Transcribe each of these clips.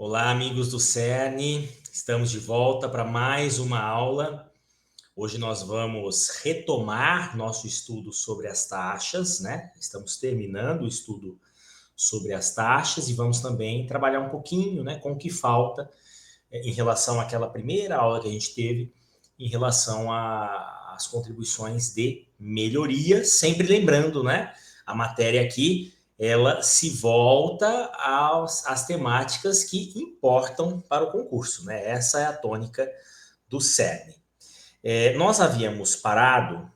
Olá, amigos do CERN, estamos de volta para mais uma aula. Hoje nós vamos retomar nosso estudo sobre as taxas, né? Estamos terminando o estudo sobre as taxas e vamos também trabalhar um pouquinho, né, com o que falta em relação àquela primeira aula que a gente teve, em relação às contribuições de melhoria, sempre lembrando, né, a matéria aqui ela se volta às temáticas que importam para o concurso, né? Essa é a tônica do CERN. Nós havíamos parado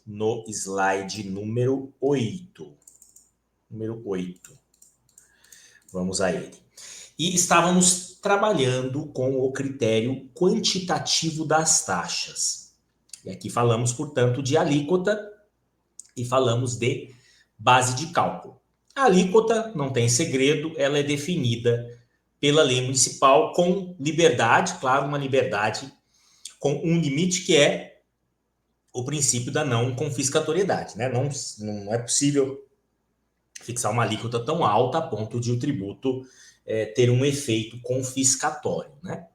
no slide número 8. Número 8. Vamos a ele. E estávamos trabalhando com o critério quantitativo das taxas. E aqui falamos, portanto, de alíquota e falamos de base de cálculo. A alíquota não tem segredo, ela é definida pela lei municipal com liberdade, claro, uma liberdade com um limite que é o princípio da não confiscatoriedade, né? Não é possível fixar uma alíquota tão alta a ponto de o tributo ter um efeito confiscatório, né?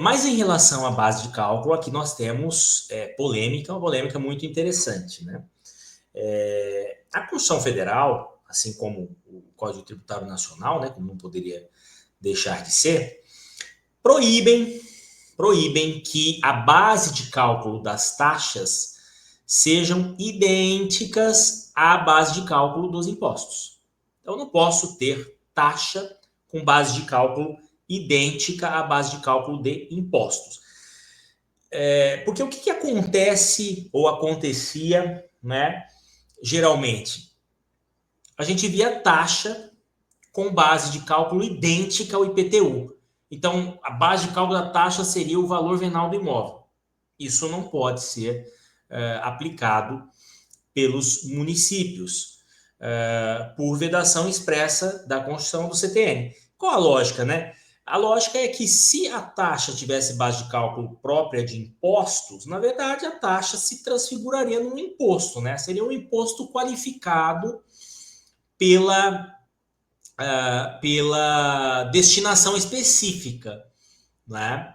Mas em relação à base de cálculo, aqui nós temos uma polêmica muito interessante, né? A Constituição Federal, assim como o Código Tributário Nacional, né, como não poderia deixar de ser, proíbem que a base de cálculo das taxas sejam idênticas à base de cálculo dos impostos. Então, eu não posso ter taxa com base de cálculo idêntica à base de cálculo de impostos. Porque o que acontece ou acontecia, né, geralmente? A gente via taxa com base de cálculo idêntica ao IPTU. Então, a base de cálculo da taxa seria o valor venal do imóvel. Isso não pode ser aplicado pelos municípios, por vedação expressa da Constituição do CTN. Qual a lógica, né? A lógica é que se a taxa tivesse base de cálculo própria de impostos, na verdade a taxa se transfiguraria num imposto, né? Seria um imposto qualificado pela destinação específica, né?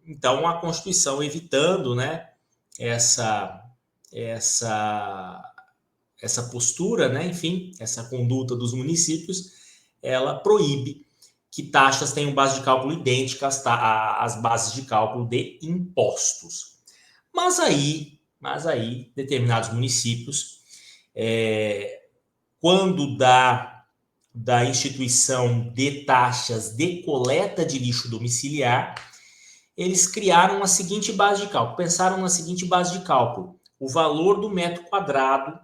Então a Constituição, evitando, né, essa postura, né, enfim, essa conduta dos municípios, ela proíbe que taxas tenham base de cálculo idêntica às bases de cálculo de impostos. Mas aí determinados municípios, quando da instituição de taxas de coleta de lixo domiciliar, eles criaram a seguinte base de cálculo, pensaram na seguinte base de cálculo: o valor do metro quadrado,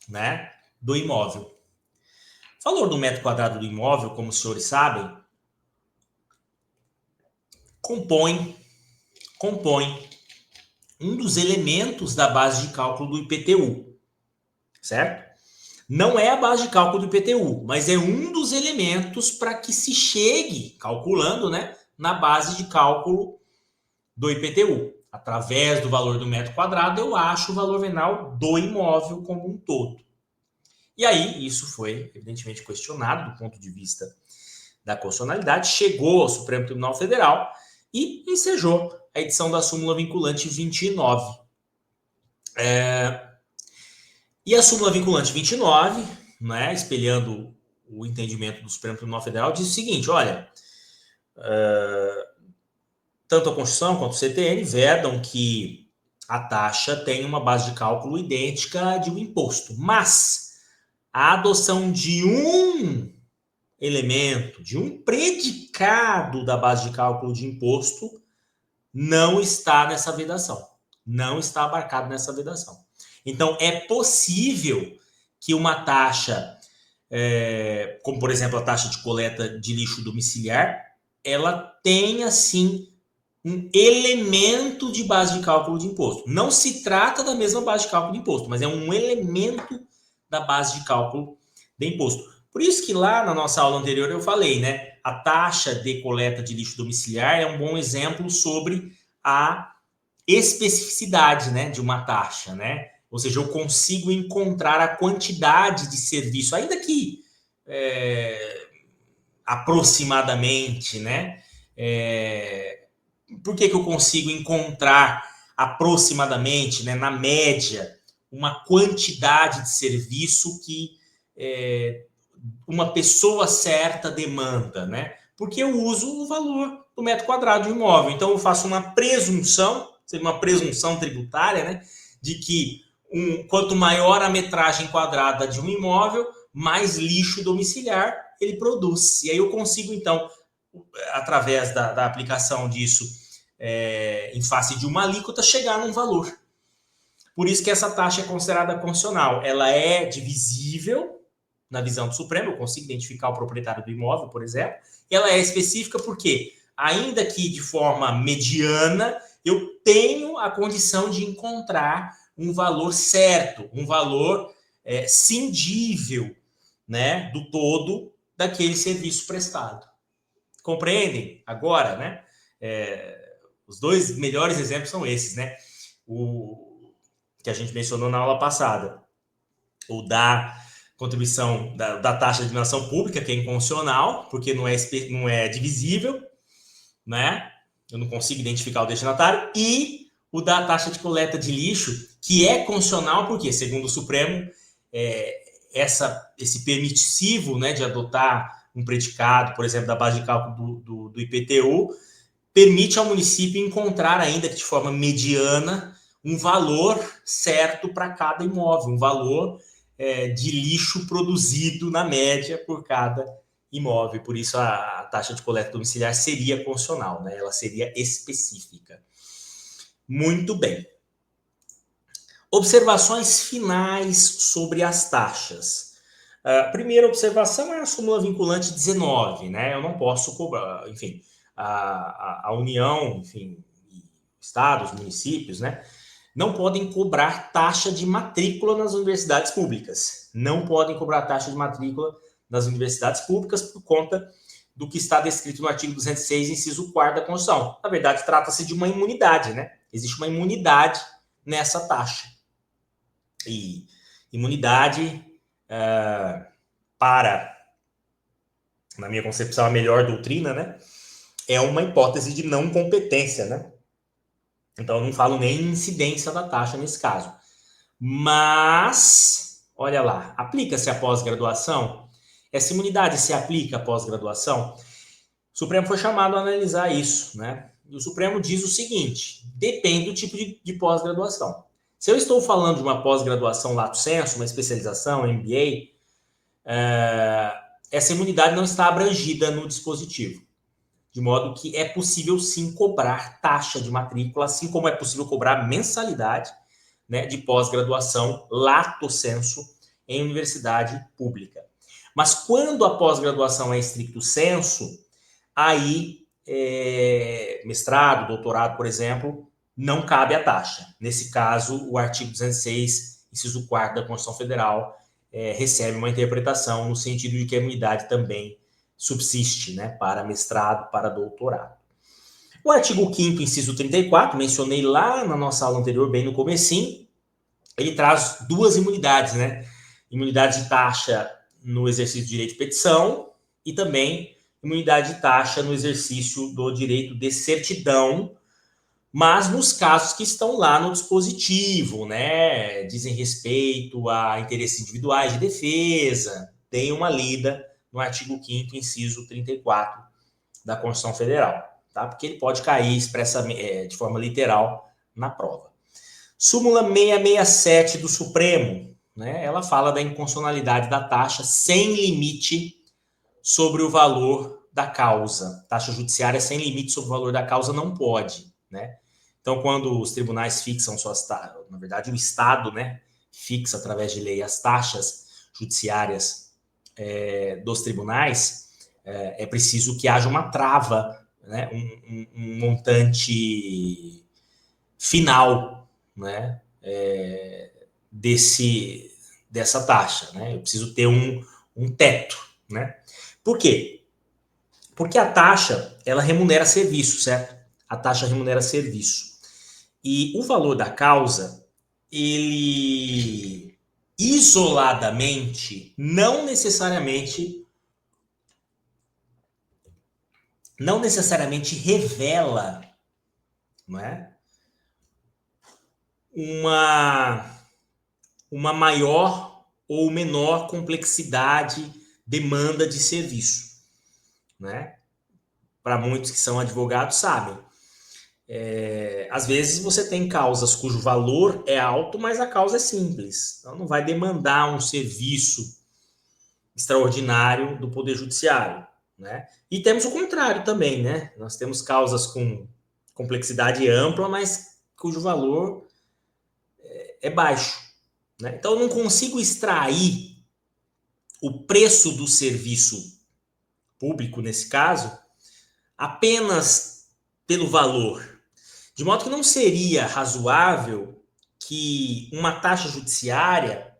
né, do imóvel. O valor do metro quadrado do imóvel, como os senhores sabem, compõe um dos elementos da base de cálculo do IPTU, certo? Não é a base de cálculo do IPTU, mas é um dos elementos para que se chegue, calculando, né, na base de cálculo do IPTU. Através do valor do metro quadrado, eu acho o valor venal do imóvel como um todo. E aí, isso foi, evidentemente, questionado do ponto de vista da constitucionalidade, chegou ao Supremo Tribunal Federal e ensejou a edição da súmula vinculante 29. E a súmula vinculante 29, né, espelhando o entendimento do Supremo Tribunal Federal, diz o seguinte: olha, tanto a Constituição quanto o CTN vedam que a taxa tenha uma base de cálculo idêntica à de um imposto, mas a adoção de um elemento, de um predicado da base de cálculo de imposto não está nessa vedação, não está abarcado nessa vedação. Então, é possível que uma taxa, como por exemplo a taxa de coleta de lixo domiciliar, ela tenha sim um elemento de base de cálculo de imposto. Não se trata da mesma base de cálculo de imposto, mas é um elemento da base de cálculo de imposto. Por isso que lá na nossa aula anterior eu falei, né? A taxa de coleta de lixo domiciliar é um bom exemplo sobre a especificidade, né, de uma taxa, né? Ou seja, eu consigo encontrar a quantidade de serviço, ainda que aproximadamente, né? Por que eu consigo encontrar aproximadamente, né, na média, uma quantidade de serviço que uma pessoa certa demanda, né? Porque eu uso o valor do metro quadrado de um imóvel. Então, eu faço uma presunção tributária, né, de que quanto maior a metragem quadrada de um imóvel, mais lixo domiciliar ele produz. E aí eu consigo, então, através da aplicação disso em face de uma alíquota, chegar num valor. Por isso que essa taxa é considerada constitucional. Ela é divisível na visão do Supremo, eu consigo identificar o proprietário do imóvel, por exemplo, e ela é específica porque, ainda que de forma mediana, eu tenho a condição de encontrar um valor certo, um valor cindível, né, do todo daquele serviço prestado. Compreendem? Agora, né? Os dois melhores exemplos são esses, né? O que a gente mencionou na aula passada, o da contribuição da taxa de iluminação pública, que é inconstitucional, porque não é divisível, né? Eu não consigo identificar o destinatário, e o da taxa de coleta de lixo, que é constitucional, porque, segundo o Supremo, esse permissivo, né, de adotar um predicado, por exemplo, da base de cálculo do IPTU, permite ao município encontrar, ainda que de forma mediana, um valor certo para cada imóvel, um valor de lixo produzido, na média, por cada imóvel. Por isso, a taxa de coleta domiciliar seria constitucional, né? Ela seria específica. Muito bem. Observações finais sobre as taxas. A primeira observação é a súmula vinculante 19, né? Eu não posso cobrar, enfim, a União, enfim, estados, municípios, né, não podem cobrar taxa de matrícula nas universidades públicas. Não podem cobrar taxa de matrícula nas universidades públicas por conta do que está descrito no artigo 206, inciso 4º da Constituição. Na verdade, trata-se de uma imunidade, né? Existe uma imunidade nessa taxa. E imunidade, na minha concepção, a melhor doutrina, né, é uma hipótese de não competência, né? Então, eu não falo nem incidência da taxa nesse caso. Mas, olha lá, aplica-se a pós-graduação? Essa imunidade se aplica à pós-graduação? O Supremo foi chamado a analisar isso, né? E o Supremo diz o seguinte: depende do tipo de pós-graduação. Se eu estou falando de uma pós-graduação lato sensu, uma especialização, MBA, essa imunidade não está abrangida no dispositivo. De modo que é possível, sim, cobrar taxa de matrícula, assim como é possível cobrar mensalidade, né, de pós-graduação lato sensu em universidade pública. Mas quando a pós-graduação é stricto sensu, aí mestrado, doutorado, por exemplo, não cabe a taxa. Nesse caso, o artigo 206, inciso 4º da Constituição Federal, recebe uma interpretação no sentido de que a imunidade também subsiste, né, para mestrado, para doutorado. O artigo 5º, inciso 34, mencionei lá na nossa aula anterior, bem no comecinho, ele traz duas imunidades, né? Imunidade de taxa no exercício do direito de petição e também imunidade de taxa no exercício do direito de certidão, mas nos casos que estão lá no dispositivo, né? Dizem respeito a interesses individuais de defesa, tem uma lida no artigo 5º, inciso 34 da Constituição Federal, tá? Porque ele pode cair de forma literal na prova. Súmula 667 do Supremo, né? Ela fala da inconstitucionalidade da taxa sem limite sobre o valor da causa. Taxa judiciária sem limite sobre o valor da causa não pode, né? Então, quando os tribunais fixam suas taxas, na verdade, o Estado, né, fixa através de lei as taxas judiciárias dos tribunais, é preciso que haja uma trava, né, um montante final, né, dessa taxa, né? Eu preciso ter um teto, né? Por quê? Porque a taxa, ela remunera serviço, certo? A taxa remunera serviço. E o valor da causa, ele isoladamente não necessariamente revela, não é? uma maior ou menor complexidade, demanda de serviço, né? Para muitos que são advogados sabem. Às vezes você tem causas cujo valor é alto, mas a causa é simples. Então não vai demandar um serviço extraordinário do Poder Judiciário, né? E temos o contrário também, né? Nós temos causas com complexidade ampla, mas cujo valor é baixo, né? Então eu não consigo extrair o preço do serviço público, nesse caso, apenas pelo valor. De modo que não seria razoável que uma taxa judiciária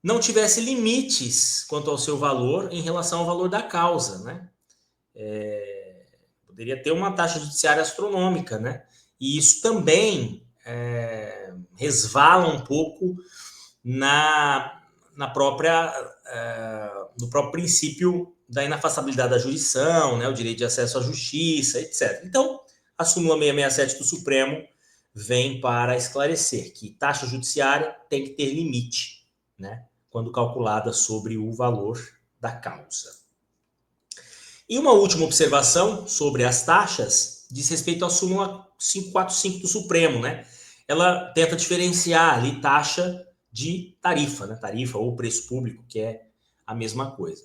não tivesse limites quanto ao seu valor em relação ao valor da causa, né? Poderia ter uma taxa judiciária astronômica, né? E isso também resvala um pouco na própria no próprio princípio da inafastabilidade da jurisdição, né? O direito de acesso à justiça, etc. Então, a súmula 667 do Supremo vem para esclarecer que taxa judiciária tem que ter limite, né? Quando calculada sobre o valor da causa. E uma última observação sobre as taxas diz respeito à súmula 545 do Supremo, né? Ela tenta diferenciar ali taxa de tarifa, né? Tarifa ou preço público, que é a mesma coisa.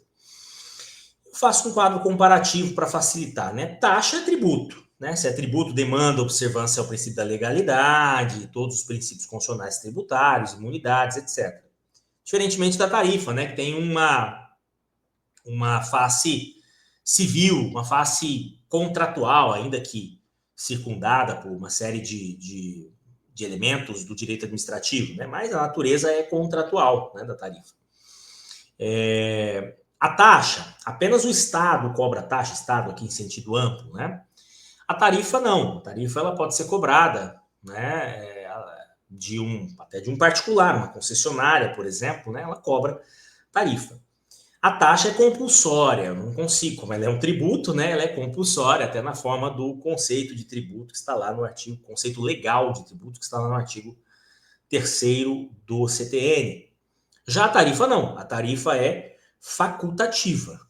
Eu faço um quadro comparativo para facilitar, né? Taxa é tributo, né? Se é tributo, demanda observância ao princípio da legalidade, todos os princípios constitucionais tributários, imunidades, etc. Diferentemente da tarifa, né? Que tem uma face civil, uma face contratual, ainda que circundada por uma série de elementos do direito administrativo, né? Mas a natureza é contratual, né, da tarifa. A taxa, apenas o Estado cobra a taxa, Estado aqui em sentido amplo, né? A tarifa não, a tarifa ela pode ser cobrada, né, até de um particular, uma concessionária, por exemplo, né, ela cobra tarifa. A taxa é compulsória, eu não consigo, como ela é um tributo, né, ela é compulsória, até na forma do conceito de tributo que está lá no artigo, conceito legal de tributo que está lá no artigo 3º do CTN. Já a tarifa não, a tarifa é facultativa.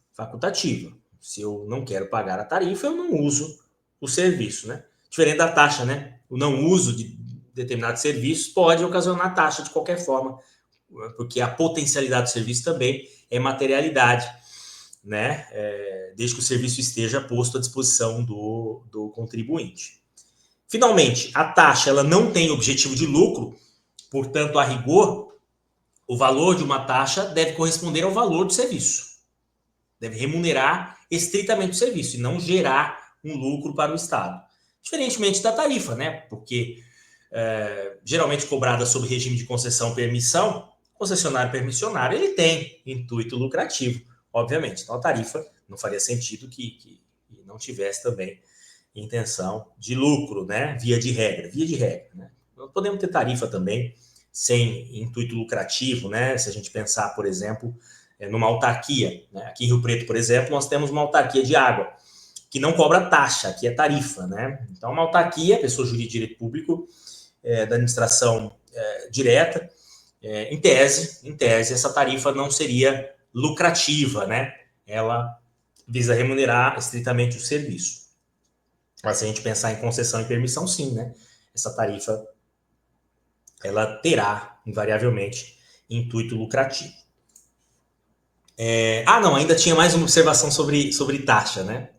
Se eu não quero pagar a tarifa, eu não uso o serviço, né? Diferente da taxa, né? O não uso de determinados serviços pode ocasionar taxa de qualquer forma, porque a potencialidade do serviço também é materialidade, né? Desde que o serviço esteja posto à disposição do contribuinte. Finalmente, a taxa ela não tem objetivo de lucro, portanto, a rigor, o valor de uma taxa deve corresponder ao valor do serviço. Deve remunerar estritamente o serviço e não gerar um lucro para o Estado. Diferentemente da tarifa, né? Porque geralmente cobrada sob regime de concessão-permissão, concessionário permissionário, ele tem intuito lucrativo, obviamente. Então a tarifa não faria sentido que não tivesse também intenção de lucro, né? Via de regra, né? Nós podemos ter tarifa também sem intuito lucrativo, né? Se a gente pensar, por exemplo, numa autarquia, né? Aqui em Rio Preto, por exemplo, nós temos uma autarquia de água que não cobra taxa, aqui é tarifa, né? Então, uma autarquia, pessoa jurídica de direito público, da administração direta, em tese, essa tarifa não seria lucrativa, né? Ela visa remunerar estritamente o serviço. Mas se a gente pensar em concessão e permissão, sim, né? Essa tarifa, ela terá, invariavelmente, intuito lucrativo. Não, ainda tinha mais uma observação sobre taxa, né?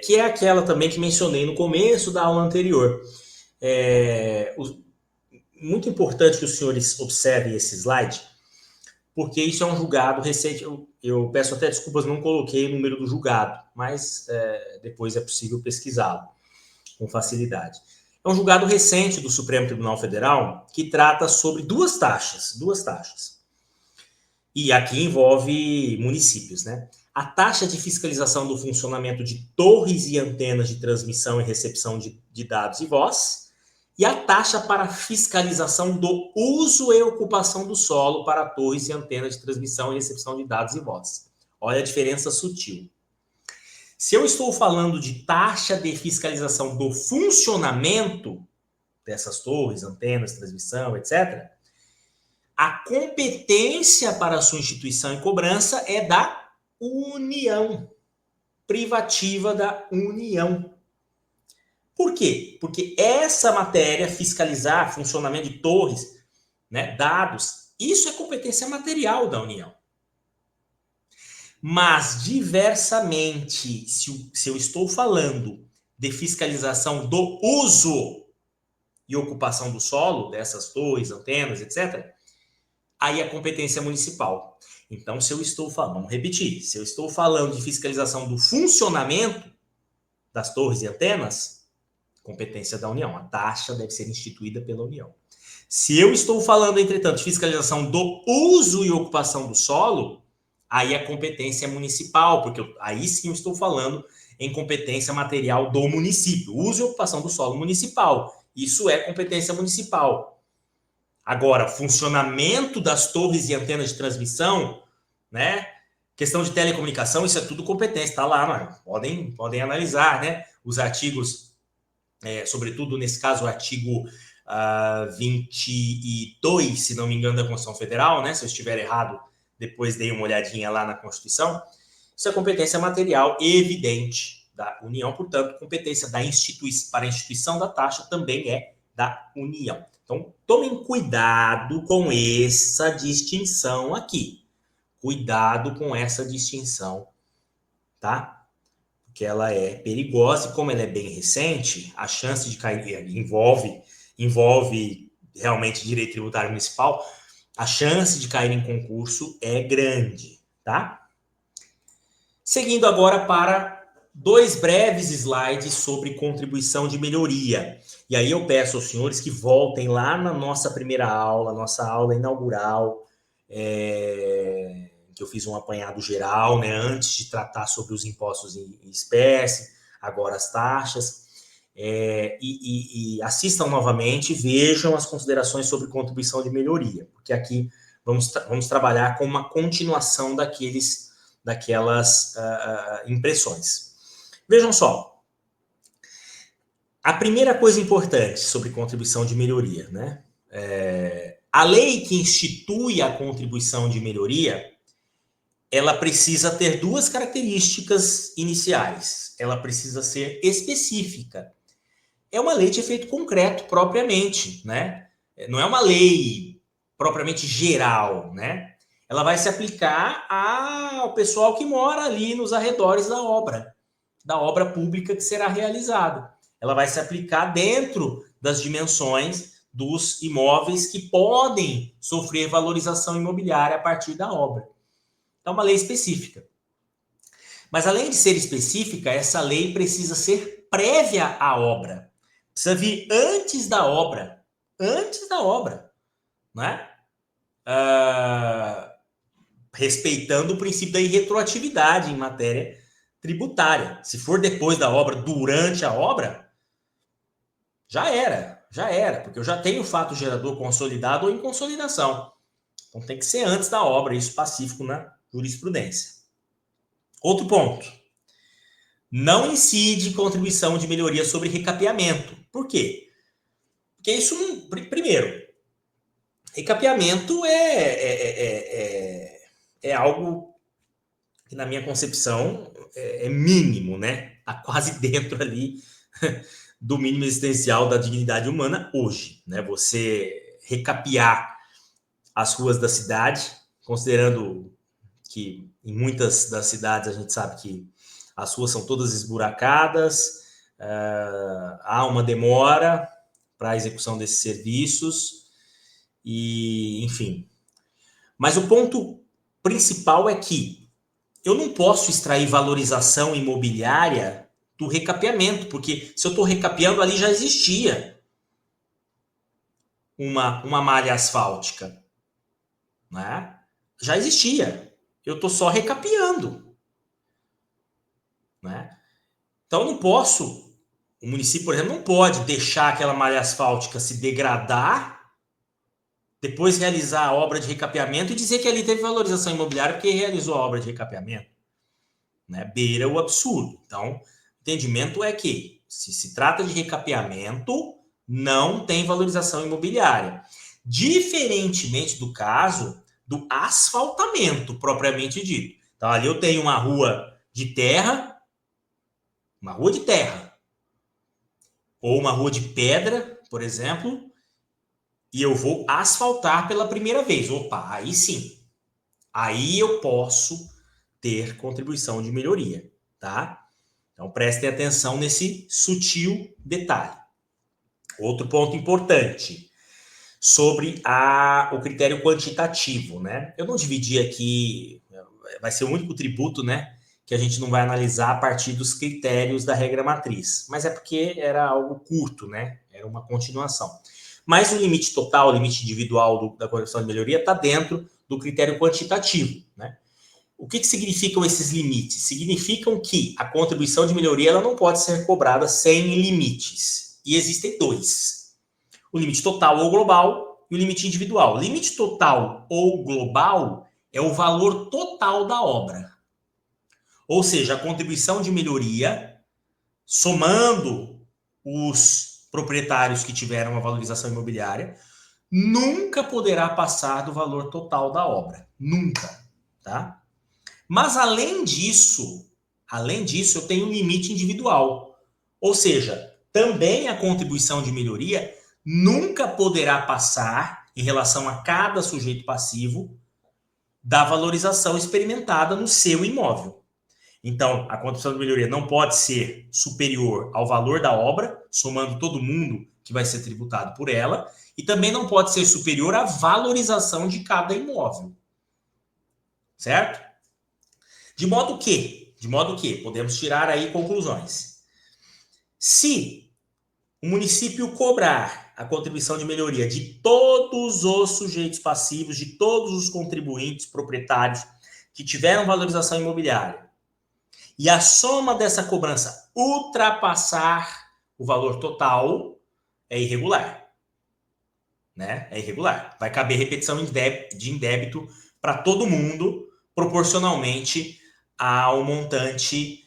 Que é aquela também que mencionei no começo da aula anterior. Muito importante que os senhores observem esse slide, porque isso é um julgado recente. Eu peço até desculpas, não coloquei o número do julgado, mas depois é possível pesquisá-lo com facilidade. É um julgado recente do Supremo Tribunal Federal que trata sobre duas taxas. E aqui envolve municípios, né? A taxa de fiscalização do funcionamento de torres e antenas de transmissão e recepção de dados e voz e a taxa para fiscalização do uso e ocupação do solo para torres e antenas de transmissão e recepção de dados e voz. Olha a diferença sutil. Se eu estou falando de taxa de fiscalização do funcionamento dessas torres, antenas, transmissão, etc., a competência para sua instituição e cobrança é da União, privativa da União. Por quê? Porque essa matéria, fiscalizar funcionamento de torres, né, dados, isso é competência material da União. Mas, diversamente, se eu estou falando de fiscalização do uso e ocupação do solo, dessas torres, antenas, etc., aí a competência municipal. Então, se eu estou falando, vamos repetir, se eu estou falando de fiscalização do funcionamento das torres e antenas, competência da União. A taxa deve ser instituída pela União. Se eu estou falando, entretanto, de fiscalização do uso e ocupação do solo, aí a competência é municipal, porque aí sim eu estou falando em competência material do município. Uso e ocupação do solo municipal. Isso é competência municipal. Agora, funcionamento das torres e antenas de transmissão, né? Questão de telecomunicação, isso é tudo competência, está lá, mano. Podem analisar, né? Os artigos, sobretudo nesse caso o artigo 22, se não me engano, da Constituição Federal, né? Se eu estiver errado, depois dei uma olhadinha lá na Constituição. Isso é competência material evidente da União, portanto, competência para a instituição da taxa também é da União. Então, tomem cuidado com essa distinção aqui. Cuidado com essa distinção, tá? Porque ela é perigosa e como ela é bem recente, a chance de cair envolve realmente direito tributário municipal, a chance de cair em concurso é grande, tá? Seguindo agora para 2 breves slides sobre contribuição de melhoria. E aí eu peço aos senhores que voltem lá na nossa primeira aula, nossa aula inaugural, que eu fiz um apanhado geral, né, antes de tratar sobre os impostos em espécie, agora as taxas, e assistam novamente e vejam as considerações sobre contribuição de melhoria, porque aqui vamos trabalhar com uma continuação daquelas impressões. Vejam só, a primeira coisa importante sobre contribuição de melhoria, né? A lei que institui a contribuição de melhoria, ela precisa ter 2 características iniciais. Ela precisa ser específica. É uma lei de efeito concreto, propriamente, né? Não é uma lei propriamente geral, né? Ela vai se aplicar ao pessoal que mora ali nos arredores da obra pública que será realizada. Ela vai se aplicar dentro das dimensões dos imóveis que podem sofrer valorização imobiliária a partir da obra. É uma lei específica. Mas além de ser específica, essa lei precisa ser prévia à obra. Precisa vir antes da obra. Antes da obra. Né? Respeitando o princípio da irretroatividade em matéria tributária. Se for depois da obra, durante a obra, já era, porque eu já tenho o fato gerador consolidado ou em consolidação. Então tem que ser antes da obra, isso pacífico na jurisprudência. Outro ponto. Não incide contribuição de melhoria sobre recapeamento. Por quê? Porque isso, primeiro, recapeamento é algo que, na minha concepção, é mínimo, né? Está quase dentro ali do mínimo existencial da dignidade humana hoje, né? Você recapear as ruas da cidade, considerando que em muitas das cidades a gente sabe que as ruas são todas esburacadas, há uma demora para a execução desses serviços, e enfim. Mas o ponto principal é que eu não posso extrair valorização imobiliária do recapeamento, porque se eu estou recapeando, ali já existia uma malha asfáltica, né? Já existia. Eu estou só recapeando, né? Então eu não posso o município, por exemplo, não pode deixar aquela malha asfáltica se degradar, depois realizar a obra de recapeamento e dizer que ali teve valorização imobiliária porque realizou a obra de recapeamento. Né? Beira o absurdo. Então, o entendimento é que, se trata de recapeamento, não tem valorização imobiliária. Diferentemente do caso do asfaltamento, propriamente dito. Então, ali eu tenho uma rua de terra, ou uma rua de pedra, por exemplo, e eu vou asfaltar pela primeira vez. Opa, aí sim. Aí eu posso ter contribuição de melhoria, tá? Então, prestem atenção nesse sutil detalhe. Outro ponto importante sobre o critério quantitativo, né? Eu não dividi aqui, vai ser o único tributo, né, que a gente não vai analisar a partir dos critérios da regra matriz, mas é porque era algo curto, né? Era uma continuação. Mas o limite total, o limite individual da correção de melhoria está dentro do critério quantitativo, né? O que significam esses limites? Significam que a contribuição de melhoria ela não pode ser cobrada sem limites. E existem dois. O limite total ou global e o limite individual. O limite total ou global é o valor total da obra. Ou seja, a contribuição de melhoria, somando os proprietários que tiveram uma valorização imobiliária, nunca poderá passar do valor total da obra. Nunca. Tá? Mas além disso, eu tenho um limite individual. Ou seja, também a contribuição de melhoria nunca poderá passar, em relação a cada sujeito passivo, da valorização experimentada no seu imóvel. Então, a contribuição de melhoria não pode ser superior ao valor da obra, somando todo mundo que vai ser tributado por ela, e também não pode ser superior à valorização de cada imóvel. Certo? De modo que, podemos tirar aí conclusões. Se o município cobrar a contribuição de melhoria de todos os sujeitos passivos, de todos os contribuintes proprietários que tiveram valorização imobiliária, e a soma dessa cobrança ultrapassar o valor total, é irregular. Né? É irregular. Vai caber repetição de indébito para todo mundo, proporcionalmente ao montante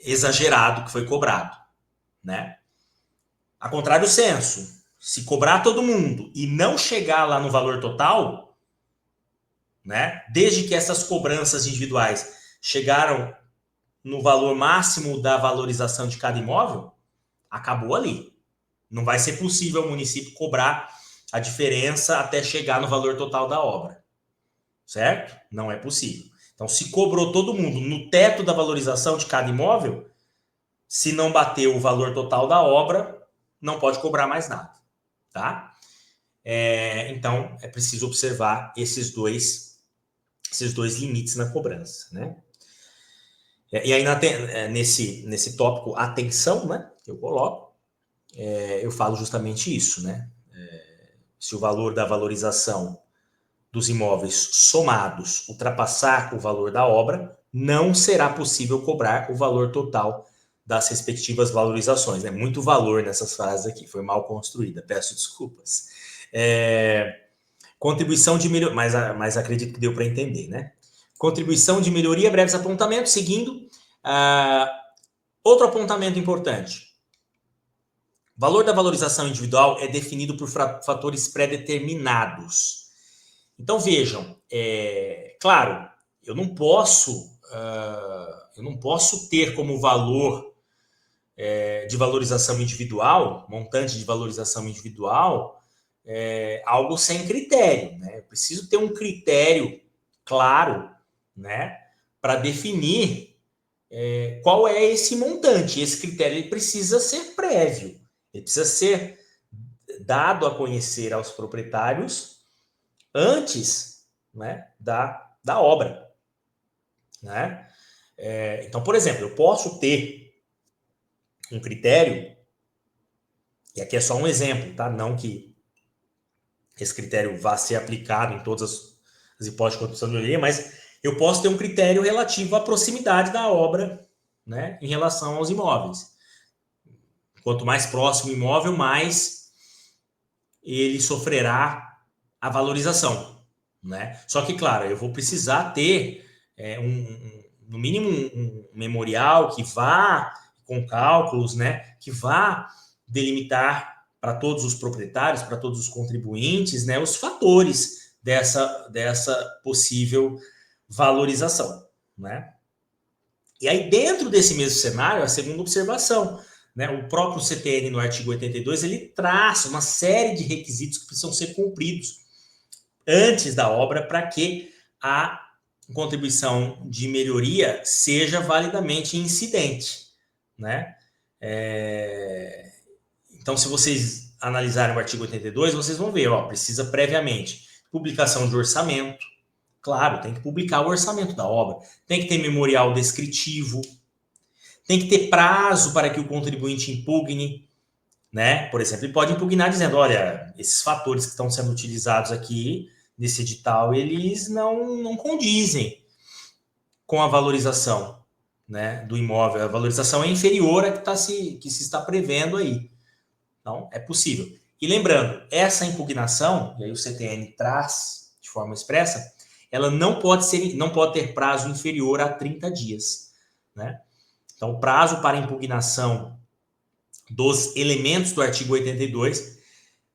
exagerado que foi cobrado. Né? A contrário senso, se cobrar todo mundo e não chegar lá no valor total, né? Desde que essas cobranças individuais chegaram no valor máximo da valorização de cada imóvel, acabou ali. Não vai ser possível o município cobrar a diferença até chegar no valor total da obra. Certo? Não é possível. Então, se cobrou todo mundo no teto da valorização de cada imóvel, se não bateu o valor total da obra, não pode cobrar mais nada. Tá? Então, é preciso observar esses dois limites na cobrança. Né? E aí, nesse tópico atenção, né, que eu coloco, eu falo justamente isso, né? Se o valor da valorização dos imóveis somados ultrapassar o valor da obra, não será possível cobrar o valor total das respectivas valorizações. Né? Muito valor nessas frases aqui, foi mal construída, peço desculpas. Contribuição de melhoria, mas acredito que deu para entender, né? Contribuição de melhoria, breves apontamentos, seguindo. Outro apontamento importante. O valor da valorização individual é definido por fatores pré-determinados. Então, vejam, claro, eu não posso ter como valor de valorização individual, montante de valorização individual, algo sem critério. Né? Eu preciso ter um critério claro, né, para definir qual é esse montante. Esse critério ele precisa ser prévio. Ele precisa ser dado a conhecer aos proprietários antes, né, da obra. Né? Então, por exemplo, eu posso ter um critério, e aqui é só um exemplo, tá? Não que esse critério vá ser aplicado em todas as hipóteses de contribuição de melhoria, mas eu posso ter um critério relativo à proximidade da obra né, em relação aos imóveis. Quanto mais próximo o imóvel, mais ele sofrerá a valorização, né? Só que, claro, eu vou precisar ter no mínimo um memorial que vá com cálculos, né, que vá delimitar para todos os proprietários, para todos os contribuintes, né, os fatores dessa possível valorização, né? E aí, dentro desse mesmo cenário, a segunda observação, né, o próprio CTN, no artigo 82, ele traz uma série de requisitos que precisam ser cumpridos antes da obra para que a contribuição de melhoria seja validamente incidente, né? Então, se vocês analisarem o artigo 82, vocês vão ver, precisa previamente publicação de orçamento. Claro, tem que publicar o orçamento da obra, tem que ter memorial descritivo, tem que ter prazo para que o contribuinte impugne, né? Por exemplo, ele pode impugnar dizendo, olha, esses fatores que estão sendo utilizados aqui nesse edital, eles não condizem com a valorização, né, do imóvel. A valorização é inferior à que se está prevendo aí. Então, é possível. E lembrando, essa impugnação, e aí o CTN traz de forma expressa, ela não pode ter prazo inferior a 30 dias, né? Então, o prazo para impugnação dos elementos do artigo 82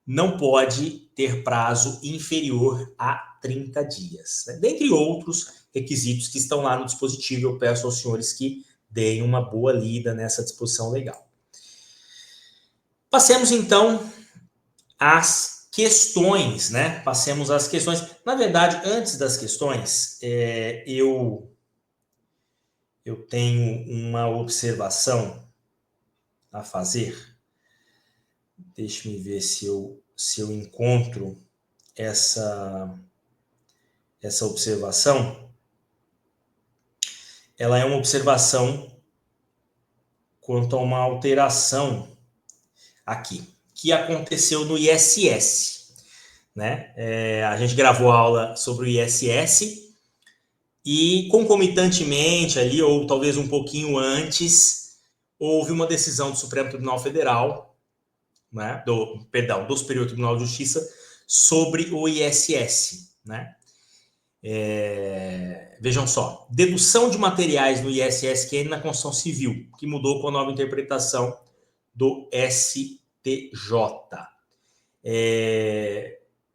não pode ter prazo inferior a 30 dias, né? Dentre outros requisitos que estão lá no dispositivo, eu peço aos senhores que deem uma boa lida nessa disposição legal. Passemos, então, às questões, né? Passemos às questões. Na verdade, antes das questões, eu tenho uma observação a fazer. Deixe-me ver se eu encontro essa observação. Ela é uma observação quanto a uma alteração aqui, que aconteceu no ISS, né? A gente gravou a aula sobre o ISS e, concomitantemente ali, ou talvez um pouquinho antes, houve uma decisão do Supremo Tribunal Federal, né, do Superior Tribunal de Justiça, sobre o ISS, né? Vejam só, dedução de materiais no ISSQN na Constituição Civil, que mudou com a nova interpretação do STJ.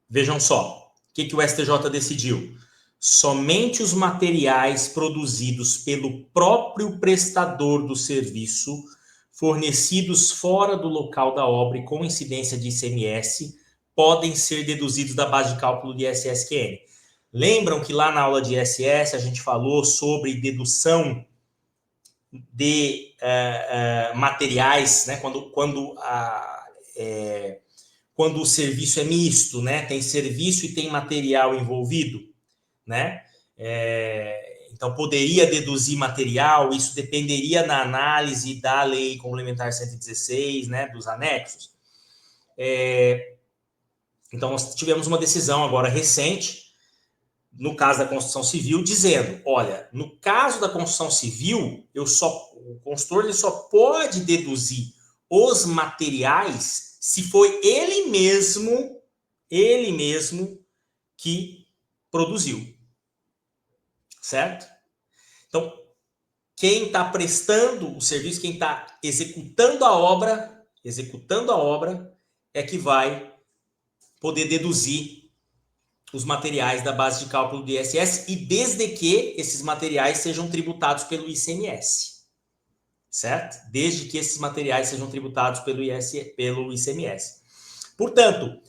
Vejam só, o que o STJ decidiu? Somente os materiais produzidos pelo próprio prestador do serviço, fornecidos fora do local da obra e com incidência de ICMS, podem ser deduzidos da base de cálculo de ISSQN. Lembram que lá na aula de ISS a gente falou sobre dedução de materiais, né? Quando o serviço é misto, né? Tem serviço e tem material envolvido, né? Então, poderia deduzir material, isso dependeria na análise da Lei Complementar 116, né? Dos anexos. Então, nós tivemos uma decisão agora recente, no caso da construção civil, dizendo, olha, no caso da construção civil, o consultor ele só pode deduzir os materiais se foi ele mesmo que produziu, certo? Então, quem está prestando o serviço, quem está executando a obra é que vai poder deduzir os materiais da base de cálculo do ISS e desde que esses materiais sejam tributados pelo ICMS, certo? Desde que esses materiais sejam tributados pelo ICMS. Portanto,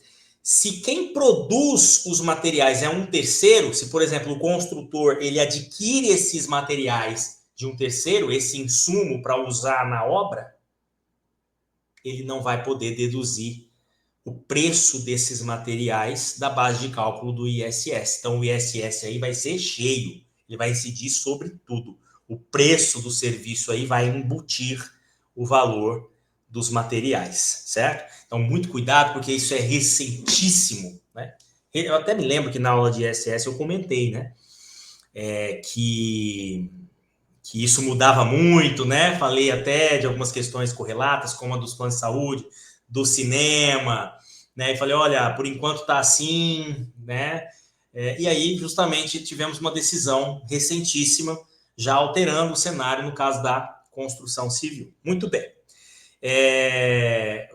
se quem produz os materiais é um terceiro, se, por exemplo, o construtor ele adquire esses materiais de um terceiro, esse insumo para usar na obra, ele não vai poder deduzir o preço desses materiais da base de cálculo do ISS. Então, o ISS aí vai ser cheio, ele vai incidir sobre tudo. O preço do serviço aí vai embutir o valor dos materiais, certo? Então, muito cuidado, porque isso é recentíssimo, né? Eu até me lembro que na aula de ISS eu comentei, né? Que que isso mudava muito, né? Falei até de algumas questões correlatas, como a dos planos de saúde, do cinema, né? E falei, olha, por enquanto está assim, né? E aí, justamente, tivemos uma decisão recentíssima, já alterando o cenário no caso da construção civil. Muito bem.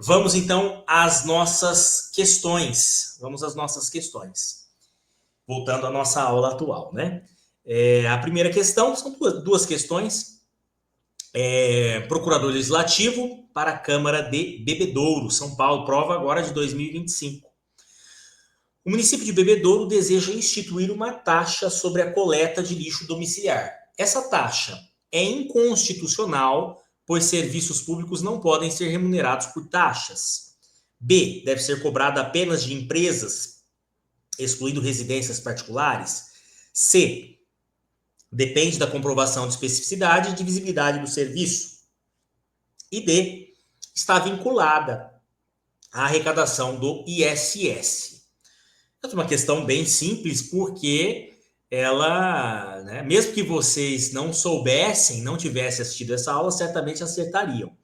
Vamos, então, às nossas questões. Vamos às nossas questões. Voltando à nossa aula atual, né? A primeira questão, são duas questões. Procurador Legislativo para a Câmara de Bebedouro, São Paulo, prova agora de 2025. O município de Bebedouro deseja instituir uma taxa sobre a coleta de lixo domiciliar. Essa taxa é inconstitucional, pois serviços públicos não podem ser remunerados por taxas. B. Deve ser cobrada apenas de empresas, excluindo residências particulares. C. Depende da comprovação de especificidade e divisibilidade do serviço. E D. Está vinculada à arrecadação do ISS. É uma questão bem simples, porque ela, né, mesmo que vocês não soubessem, não tivessem assistido essa aula, certamente acertariam.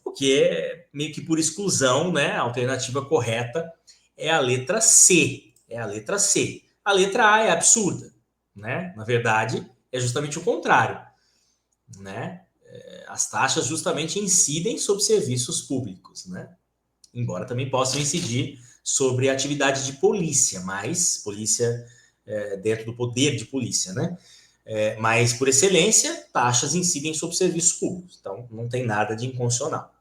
Porque, meio que por exclusão, né, a alternativa correta é a letra C. É a letra C. A letra A é absurda, né? Na verdade, é justamente o contrário, né? As taxas justamente incidem sobre serviços públicos, né? Embora também possam incidir sobre a atividade de polícia, mas polícia dentro do poder de polícia, né? Mas, por excelência, taxas incidem sobre serviços públicos, então não tem nada de inconstitucional.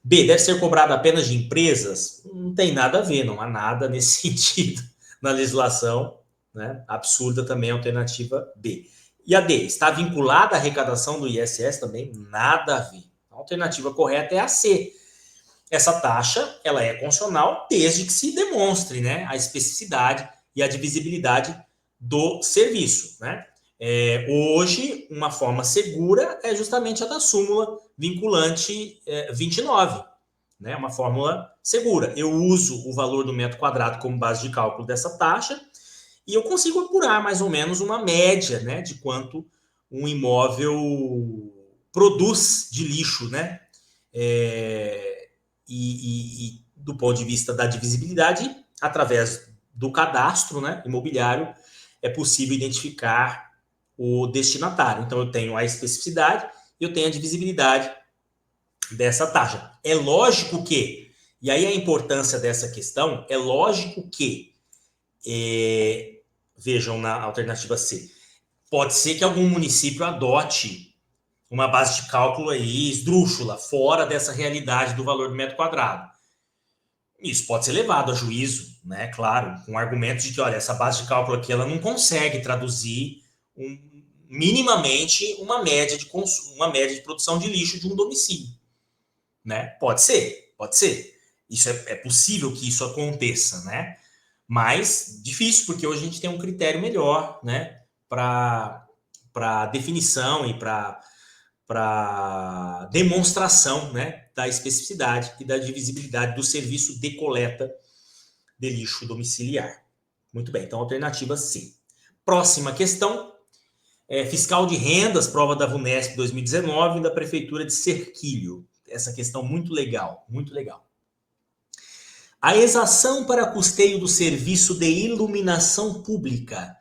B, deve ser cobrado apenas de empresas? Não tem nada a ver, não há nada nesse sentido na legislação, né? Absurda também a alternativa B. E a D, está vinculada à arrecadação do ISS? Também nada a ver. A alternativa correta é a C. Essa taxa, ela é constitucional desde que se demonstre, né, a especificidade e a divisibilidade do serviço, né? Hoje, uma forma segura é justamente a da súmula vinculante 29, né? Uma fórmula segura. Eu uso o valor do metro quadrado como base de cálculo dessa taxa e eu consigo apurar mais ou menos uma média, né, de quanto um imóvel produz de lixo, né? E do ponto de vista da divisibilidade, através do cadastro, né, imobiliário, é possível identificar o destinatário. Então, eu tenho a especificidade e eu tenho a divisibilidade dessa taxa. É lógico que, e aí a importância dessa questão, é lógico que, vejam na alternativa C, pode ser que algum município adote uma base de cálculo aí esdrúxula, fora dessa realidade do valor do metro quadrado. Isso pode ser levado a juízo, né? Claro, com argumentos de que, olha, essa base de cálculo aqui ela não consegue traduzir minimamente uma média de produção de lixo de um domicílio, né? Pode ser. Isso é possível que isso aconteça, né? Mas difícil, porque hoje a gente tem um critério melhor, né? Para definição e para demonstração, né, da especificidade e da divisibilidade do serviço de coleta de lixo domiciliar. Muito bem, então alternativa C. Próxima questão, fiscal de rendas, prova da VUNESP 2019 da Prefeitura de Serquilho. Essa questão muito legal, muito legal. A exação para custeio do serviço de iluminação pública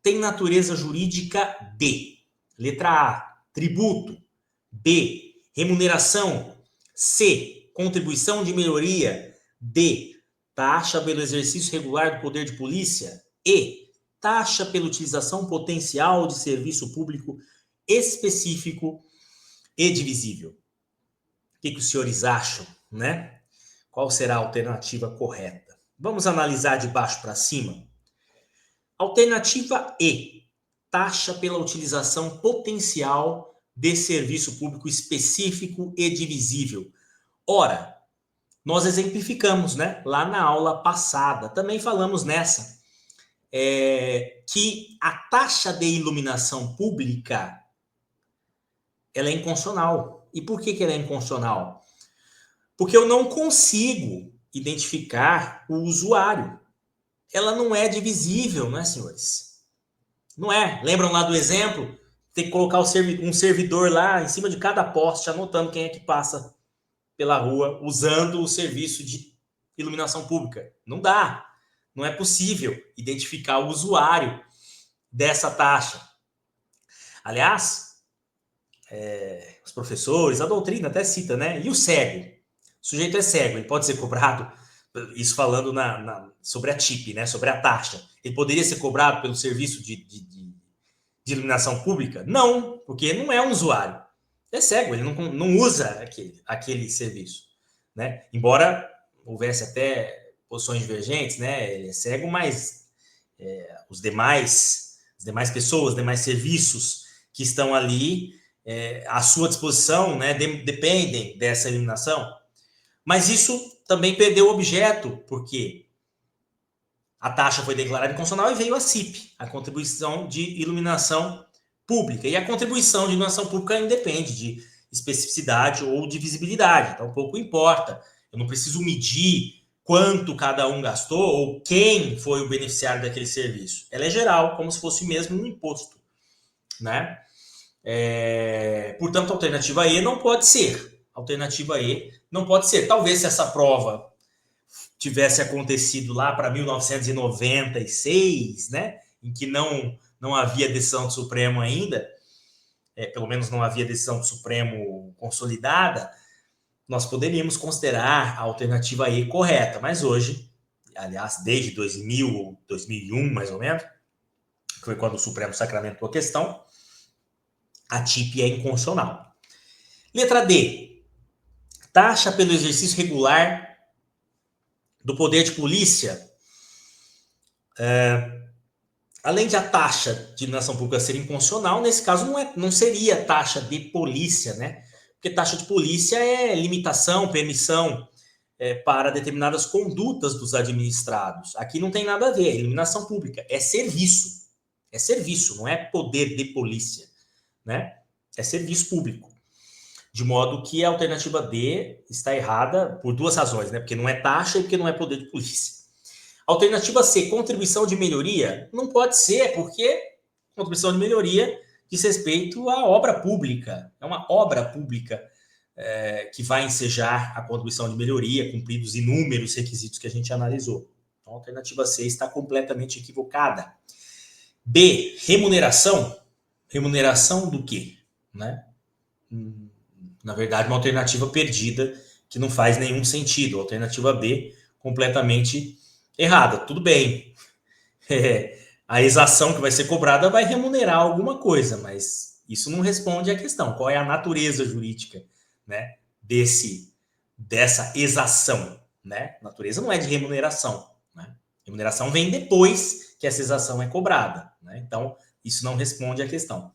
tem natureza jurídica de: letra A, tributo; B, remuneração; C, contribuição de melhoria; D, taxa pelo exercício regular do poder de polícia; E, taxa pela utilização potencial de serviço público específico e divisível. O que os senhores acham, né? Qual será a alternativa correta? Vamos analisar de baixo para cima. Alternativa E, taxa pela utilização potencial de serviço público específico e divisível. Ora, nós exemplificamos, né, lá na aula passada, também falamos nessa, que a taxa de iluminação pública ela é inconstitucional. E por que ela é inconstitucional? Porque eu não consigo identificar o usuário. Ela não é divisível, não é, senhores? Não é. Lembram lá do exemplo tem que colocar um servidor lá em cima de cada poste, anotando quem é que passa pela rua usando o serviço de iluminação pública. Não dá. Não é possível identificar o usuário dessa taxa. Aliás, os professores, a doutrina até cita, né? E o cego? O sujeito é cego, ele pode ser cobrado, isso falando sobre a TIP, né? Sobre a taxa. Ele poderia ser cobrado pelo serviço de iluminação pública? Não, porque não é um usuário. É cego, ele não usa aquele serviço. Né? Embora houvesse até posições divergentes, né? Ele é cego, mas as demais pessoas, demais serviços que estão ali à sua disposição, né, dependem dessa iluminação. Mas isso também perdeu o objeto, porque a taxa foi declarada inconstitucional e veio a CIP, a contribuição de iluminação pública. E a contribuição de iluminação pública independe de especificidade ou de visibilidade, então pouco importa. Eu não preciso medir quanto cada um gastou ou quem foi o beneficiário daquele serviço. Ela é geral, como se fosse mesmo um imposto, né? Portanto, a alternativa E não pode ser. Alternativa E não pode ser. Talvez se essa prova tivesse acontecido lá para 1996, né, em que não havia decisão do Supremo ainda, pelo menos não havia decisão do Supremo consolidada, nós poderíamos considerar a alternativa E correta, mas hoje, aliás, desde 2000, 2001, mais ou menos, que foi quando o Supremo sacramentou a questão, a TIP é inconstitucional. Letra D. Taxa pelo exercício regular do poder de polícia. Além de a taxa de iluminação pública ser inconstitucional, nesse caso não seria taxa de polícia, né? Porque taxa de polícia é limitação, permissão para determinadas condutas dos administrados. Aqui não tem nada a ver, é iluminação pública, é serviço. É serviço, não é poder de polícia, né? É serviço público. De modo que a alternativa D está errada por duas razões, né? Porque não é taxa e porque não é poder de polícia. Alternativa C, contribuição de melhoria? Não pode ser, porque contribuição de melhoria diz respeito à obra pública. É uma obra pública que vai ensejar a contribuição de melhoria, cumpridos inúmeros requisitos que a gente analisou. Então, a alternativa C está completamente equivocada. B, remuneração. Remuneração do quê? Né? Na verdade, uma alternativa perdida que não faz nenhum sentido. A alternativa B, completamente errada. Tudo bem. A exação que vai ser cobrada vai remunerar alguma coisa, mas isso não responde à questão. Qual é a natureza jurídica, né, dessa exação? Né? A natureza não é de remuneração. Né? Remuneração vem depois que essa exação é cobrada. Né? Então, isso não responde à questão.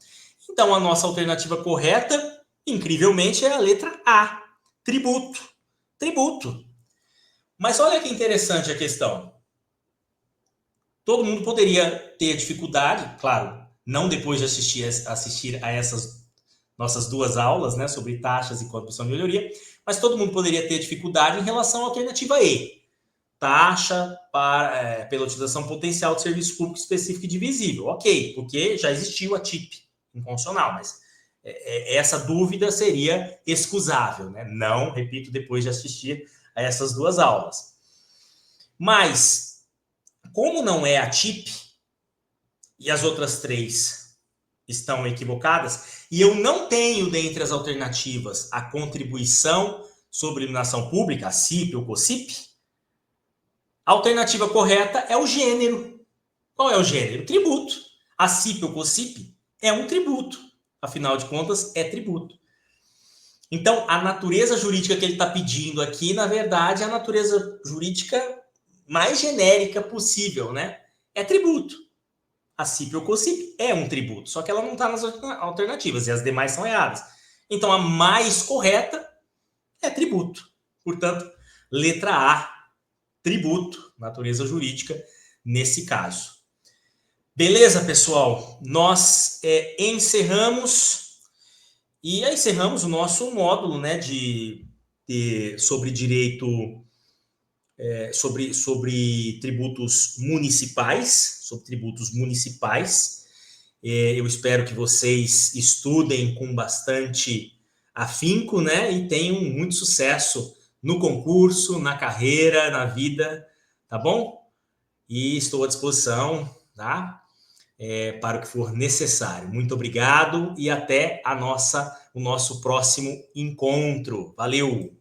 Então, a nossa alternativa correta, incrivelmente, é a letra A. Tributo. Tributo. Mas olha que interessante a questão. Todo mundo poderia ter dificuldade, claro, não depois de assistir a essas nossas duas aulas, né, sobre taxas e contribuição de melhoria, mas todo mundo poderia ter dificuldade em relação à alternativa E. Taxa pela utilização potencial de serviço público específico e divisível. Ok, porque já existiu a TIP inconstitucional, mas essa dúvida seria excusável, né? Não, repito, depois de assistir a essas duas aulas. Mas, como não é a TIP, e as outras três estão equivocadas, e eu não tenho dentre as alternativas a contribuição sobre iluminação pública, a CIP ou COCIP, a alternativa correta é o gênero. Qual é o gênero? Tributo. A CIP ou COCIP é um tributo. Afinal de contas, é tributo. Então, a natureza jurídica que ele está pedindo aqui, na verdade, é a natureza jurídica mais genérica possível, né? É tributo. A CIP ou COCIP é um tributo, só que ela não está nas alternativas e as demais são erradas. Então, a mais correta é tributo. Portanto, letra A, tributo, natureza jurídica, nesse caso. Beleza, pessoal? Nós encerramos o nosso módulo, né, sobre direito, sobre tributos municipais, Eu espero que vocês estudem com bastante afinco, né? E tenham muito sucesso no concurso, na carreira, na vida, tá bom? E estou à disposição, tá? Para o que for necessário. Muito obrigado e até o nosso próximo encontro. Valeu!